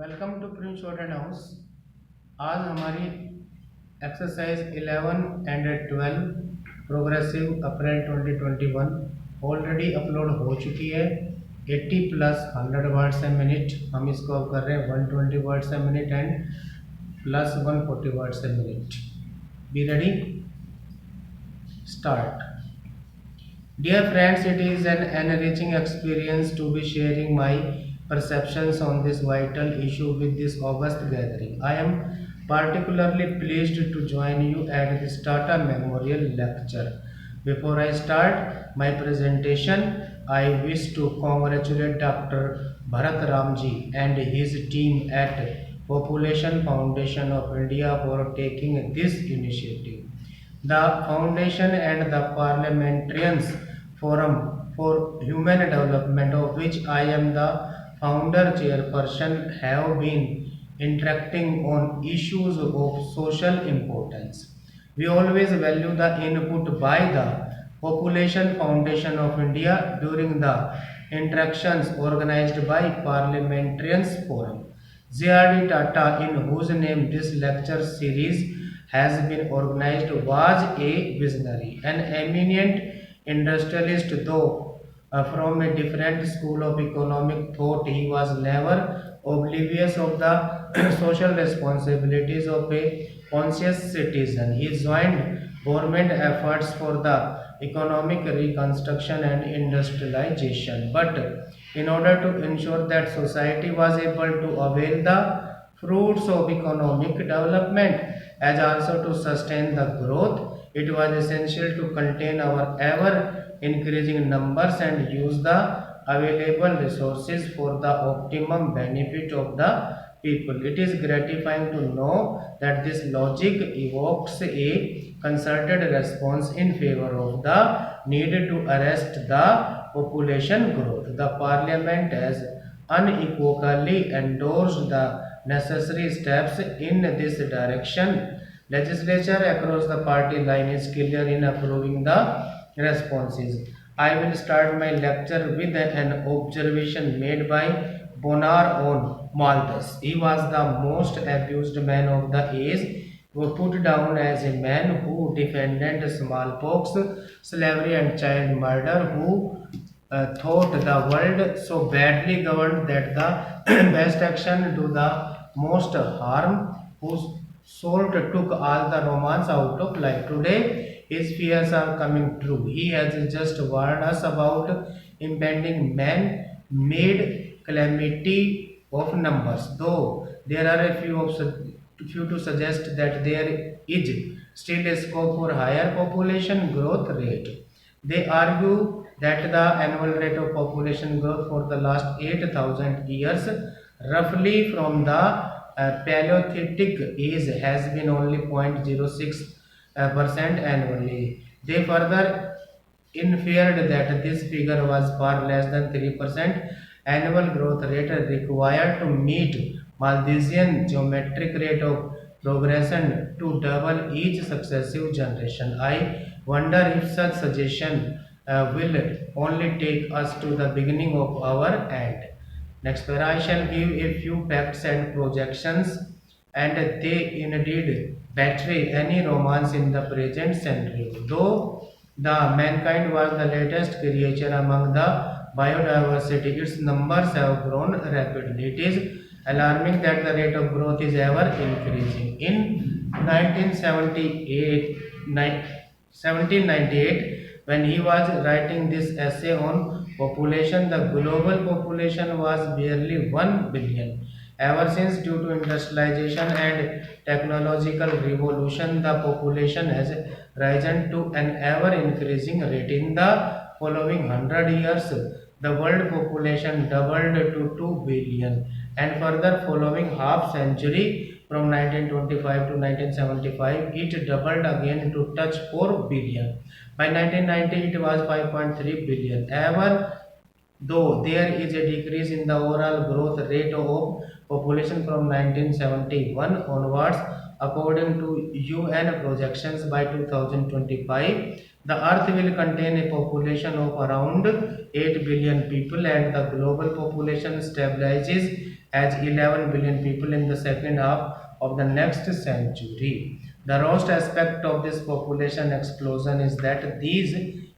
Welcome to Prince student house. आज हमारी exercise 11 and 12 progressive April 2021 already upload हो चुकी है। 80 प्लस 100 वर्ड्स ए मिनट हम इसको अब कर रहे हैं 120 words a minute and plus 140 words a minute. Be ready, start. Dear friends, it is an enriching experience to be sharing my perceptions on this vital issue with this august gathering. I am particularly pleased to join you at this Tata Memorial Lecture. Before I start my presentation, I wish to congratulate Dr. Bharat Ramji and his team at Population Foundation of India for taking this initiative. The foundation and the parliamentarians forum for human development, of which I am the founder chairperson, have been interacting on issues of social importance. We always value the input by the Population Foundation of India during the interactions organized by parliamentarians forum. JRD Tata, in whose name this lecture series has been organized, was a visionary, an eminent industrialist, though from a different school of economic thought. He was never oblivious of the social responsibilities of a conscious citizen. He joined government efforts for the economic reconstruction and industrialization, but in order to ensure that society was able to avail the fruits of economic development as also to sustain the growth, it was essential to contain our ever increasing numbers and use the available resources for the optimum benefit of the people. It is gratifying to know that this logic evokes a concerted response in favor of the need to arrest the population growth. The parliament has unequivocally endorsed the necessary steps in this direction. Legislature across the party line is clear in approving the responses. I will start my lecture with an observation made by Bonar on Malthus. He was the most abused man of the age, who put down as a man who defended smallpox, slavery and child murder, who thought the world so badly governed that the best action do the most harm, whose salt took all the romance out of life. Today, his fears are coming true. He has just warned us about impending man-made calamity of numbers, though there are a few to suggest that there is still a scope for higher population growth rate. They argue that the annual rate of population growth for the last 8,000 years, roughly from the Paleolithic age, has been only 0.06% annually. They further inferred that this figure was far less than 3% annual growth rate required to meet Malthusian geometric rate of progression to double each successive generation. I wonder if such suggestion will only take us to the beginning of our end. Next, where I shall give a few facts and projections, and they indeed betray any romance in the present century. Though the mankind was the latest creature among the biodiversity, its numbers have grown rapidly. It is alarming that the rate of growth is ever increasing. In 1978, 1798, when he was writing this essay on population, the global population was barely 1 billion. Ever since, due to industrialization and technological revolution, the population has risen to an ever increasing rate. In the following 100 years, the world population doubled to 2 billion, and further following half century from 1925 to 1975, it doubled again to touch 4 billion. By 1990, it was 5.3 billion. Ever though there is a decrease in the overall growth rate of population from 1971 onwards, according to UN projections, by 2025, the earth will contain a population of around 8 billion people, and the global population stabilizes as 11 billion people in the second half of the next century. The worst aspect of this population explosion is that these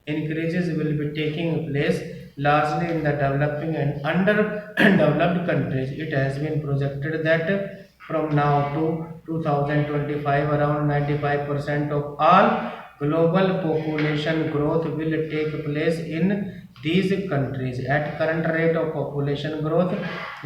increases will be taking place largely in the developing and underdeveloped countries. It has been projected that from now to 2025, around 95% of all global population growth will take place in these countries. At current rate of population growth,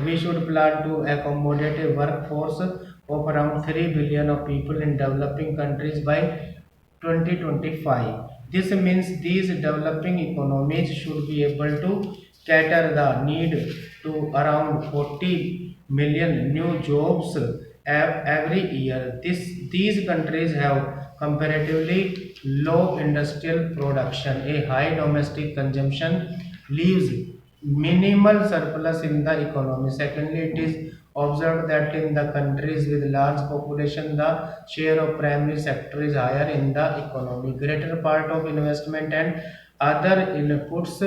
we should plan to accommodate a workforce of around 3 billion of people in developing countries by 2025. This means these developing economies should be able to cater the need to around 40 million new jobs every year. These countries have comparatively low industrial production, a high domestic consumption leaves minimal surplus in the economy. Secondly, it is observed that in the countries with large population, the share of primary sector is higher in the economy. Greater part of investment and other inputs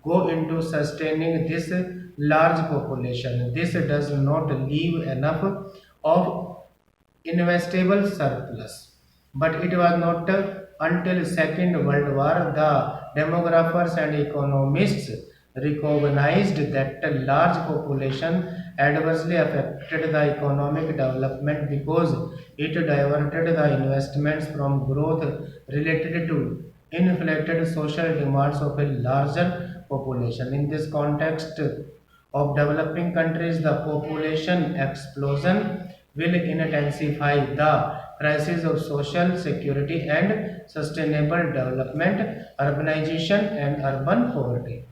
go into sustaining this large population. This does not leave enough of investable surplus. But it was not until Second World War the demographers and economists recognized that a large population adversely affected the economic development because it diverted the investments from growth related to inflated social demands of a larger population. In this context of developing countries, the population explosion will intensify the crisis of social security and sustainable development, urbanization and urban poverty.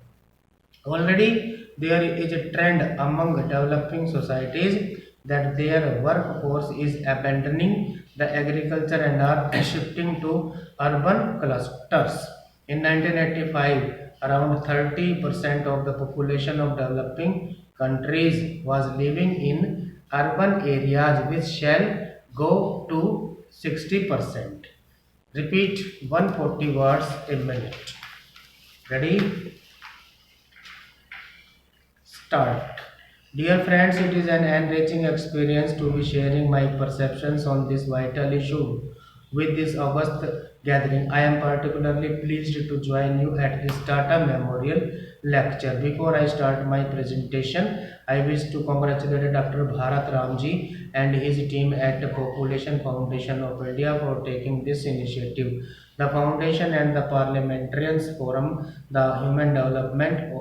Already there is a trend among developing societies that their workforce is abandoning the agriculture and are shifting to urban clusters. In 1985, around 30% of the population of developing countries was living in urban areas, which shall go to 60%. Repeat 140 words a minute. Ready? Start. Dear friends, it is an enriching experience to be sharing my perceptions on this vital issue with this August gathering. I am particularly pleased to join you at this Tata Memorial lecture. Before I start my presentation, I wish to congratulate Dr. Bharat Ramji and his team at the Population Foundation of India for taking this initiative. The foundation and the Parliamentarians Forum, the Human Development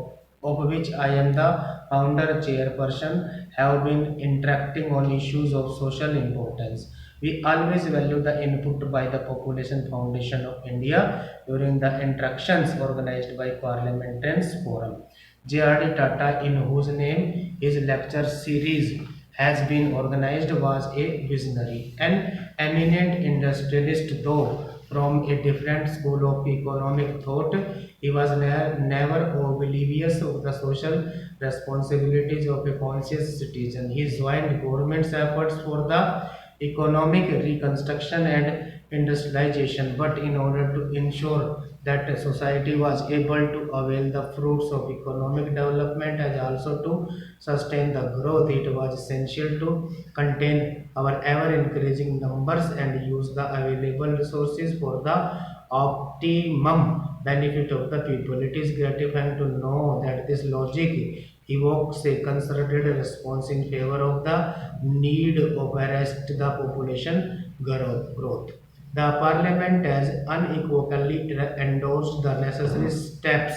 of which I am the founder chairperson, have been interacting on issues of social importance. We always value the input by the Population Foundation of India during the interactions organized by Parliamentarians Forum. J.R.D. Tata, in whose name his lecture series has been organized, was a visionary, an eminent industrialist, though from a different school of economic thought. He was never oblivious of the social responsibilities of a conscious citizen. He joined government's efforts for the economic reconstruction and industrialization, but in order to ensure that society was able to avail the fruits of economic development as also to sustain the growth, it was essential to contain our ever increasing numbers and use the available resources for the optimum benefit of the people. It is gratifying to know that this logic evokes a concerted response in favor of the need of arrest the population growth. The Parliament has unequivocally endorsed the necessary steps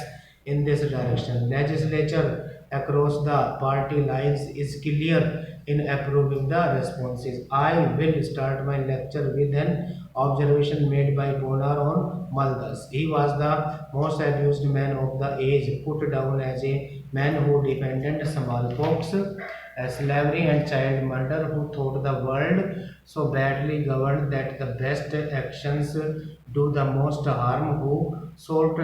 in this direction. Legislature across the party lines is clear in approving the responses. I will start my lecture with an observation made by Bonar on Malthus. He was the most abused man of the age, put down as a man who defended smallpox, slavery and child murder, who thought the world so badly governed that the best actions do the most harm, who sort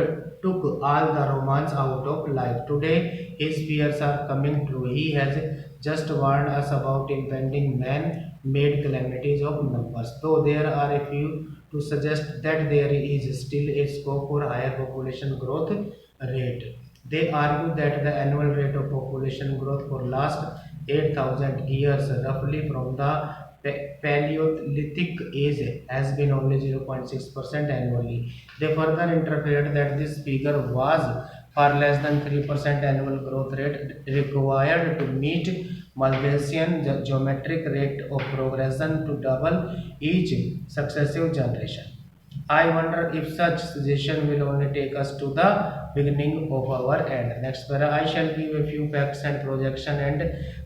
took all the romance out of life. Today his fears are coming true. He has just warned us about impending man-made calamities of numbers. Though there are a few to suggest that there is still a scope for higher population growth rate. They argue that the annual rate of population growth for last 8,000 years roughly from the Paleolithic age has been only 0.6% annually. They further interpreted that this figure was far less than 3% annual growth rate required to meet Malthusian geometric rate of progression to double each successive generation. I wonder if such suggestion will only take us to the beginning of our end. Next para, I shall give a few facts and projection, and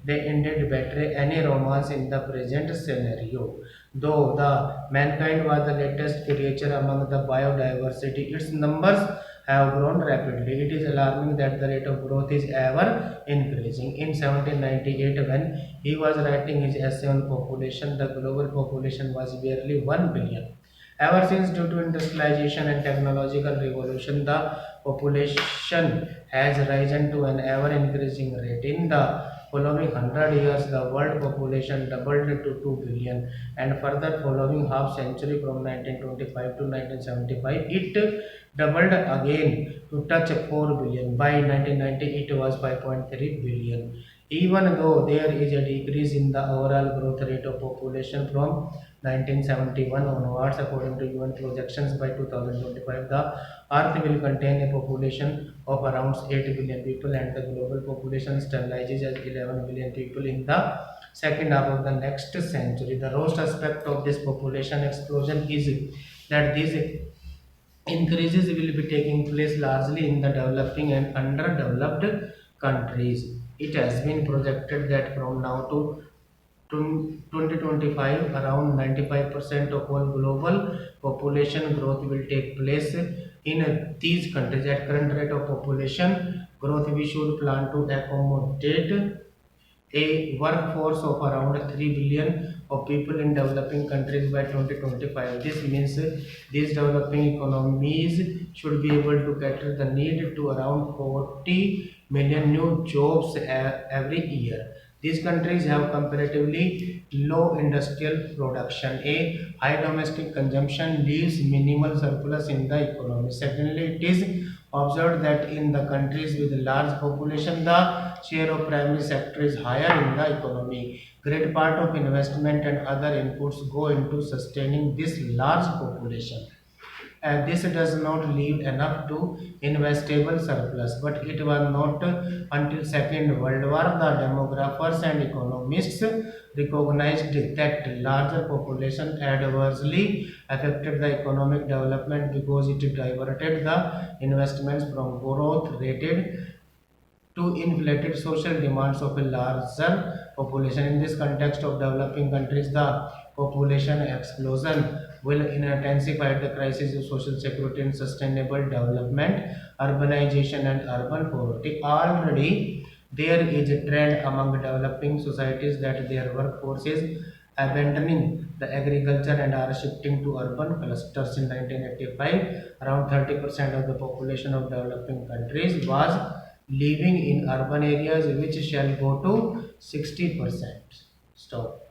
they indeed betray any romance in the present scenario. Though the mankind was the latest creature among the biodiversity, its numbers have grown rapidly. It is alarming that the rate of growth is ever increasing. In 1798, when he was writing his essay on population, the global population was barely 1 billion. Ever since, due to industrialization and technological revolution, the population has risen to an ever increasing rate. In the following 100 years, the world population doubled to 2 billion, and further following half century from 1925 to 1975, it doubled again to touch 4 billion. By 1990, it was 5.3 billion. Even though there is a decrease in the overall growth rate of population from 1971 onwards, according to UN projections, by 2025, the Earth will contain a population of around 8 billion people, and the global population stabilizes as 11 billion people in the second half of the next century. The worst aspect of this population explosion is that these increases will be taking place largely in the developing and underdeveloped countries. It has been projected that from now to 2025, around 95% of all global population growth will take place in these countries. At current rate of population growth, we should plan to accommodate a workforce of around 3 billion of people in developing countries by 2025. This means these developing economies should be able to cater the need to around 40 million new jobs every year. These countries have comparatively low industrial production. A high domestic consumption leaves minimal surplus in the economy. Secondly, it is observed that in the countries with large population, the share of primary sector is higher in the economy. Great part of investment and other inputs go into sustaining this large population. And this does not leave enough to investable surplus. But it was not until Second World War the demographers and economists recognized that larger population adversely affected the economic development because it diverted the investments from growth rated to inflated social demands of a larger population. In this context of developing countries, the population explosion will intensify the crisis of social security and sustainable development, urbanization and urban poverty. Already, there is a trend among developing societies that their workforce is abandoning the agriculture and are shifting to urban clusters. In 1985, around 30% of the population of developing countries was living in urban areas, which shall go to 60%. Stop.